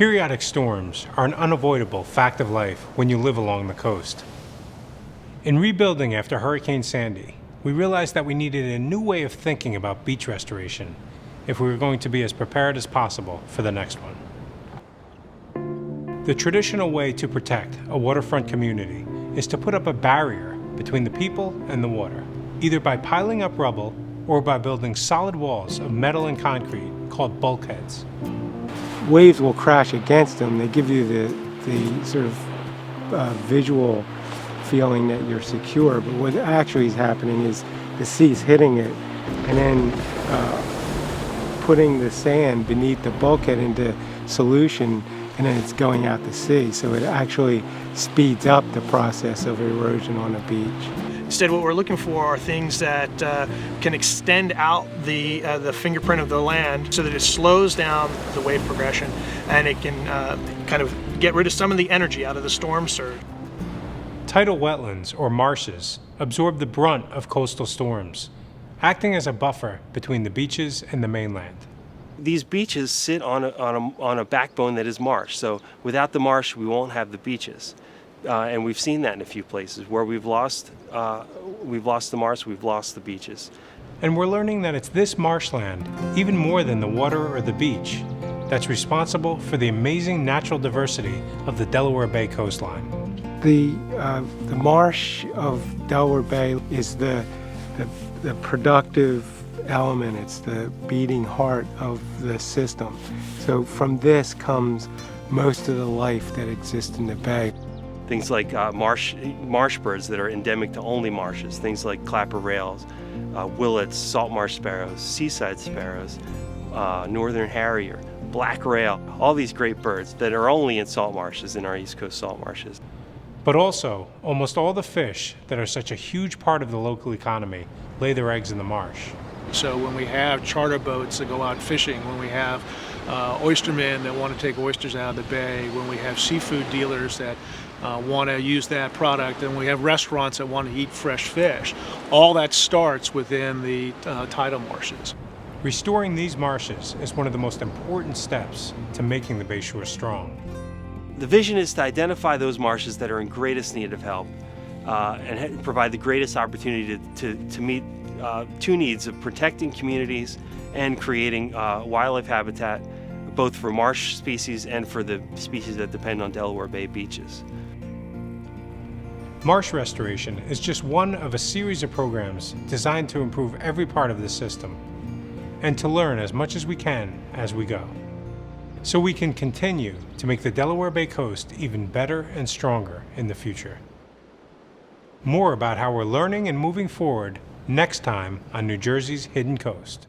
Periodic storms are an unavoidable fact of life when you live along the coast. In rebuilding after Hurricane Sandy, we realized that we needed a new way of thinking about beach restoration if we were going to be as prepared as possible for the next one. The traditional way to protect a waterfront community is to put up a barrier between the people and the water, either by piling up rubble or by building solid walls of metal and concrete called bulkheads. Waves will crash against them. They give you the sort of visual feeling that you're secure, but what actually is happening is the sea's hitting it and then putting the sand beneath the bulkhead into solution, and then it's going out to sea. So it actually speeds up the process of erosion on a beach. Instead, what we're looking for are things that can extend out the fingerprint of the land so that it slows down the wave progression and it can kind of get rid of some of the energy out of the storm surge. Tidal wetlands, or marshes, absorb the brunt of coastal storms, acting as a buffer between the beaches and the mainland. These beaches sit on a backbone that is marsh, so without the marsh we won't have the beaches. And we've seen that in a few places where we've lost the marsh, we've lost the beaches. And we're learning that it's this marshland, even more than the water or the beach, that's responsible for the amazing natural diversity of the Delaware Bay coastline. The marsh of Delaware Bay is the productive element. It's the beating heart of the system. So from this comes most of the life that exists in the bay. Things like marsh birds that are endemic to only marshes, things like clapper rails, willets, salt marsh sparrows, seaside sparrows, northern harrier, black rail, all these great birds that are only in salt marshes, in our East Coast salt marshes. But also, almost all the fish that are such a huge part of the local economy lay their eggs in the marsh. So when we have charter boats that go out fishing, when we have oystermen that want to take oysters out of the bay, when we have seafood dealers that want to use that product, and we have restaurants that want to eat fresh fish, all that starts within the tidal marshes. Restoring these marshes is one of the most important steps to making the Bayshore strong. The vision is to identify those marshes that are in greatest need of help and provide the greatest opportunity to meet two needs of protecting communities and creating wildlife habitat, both for marsh species and for the species that depend on Delaware Bay beaches. Marsh restoration is just one of a series of programs designed to improve every part of this system and to learn as much as we can as we go, so we can continue to make the Delaware Bay coast even better and stronger in the future. More about how we're learning and moving forward next time on New Jersey's Hidden Coast.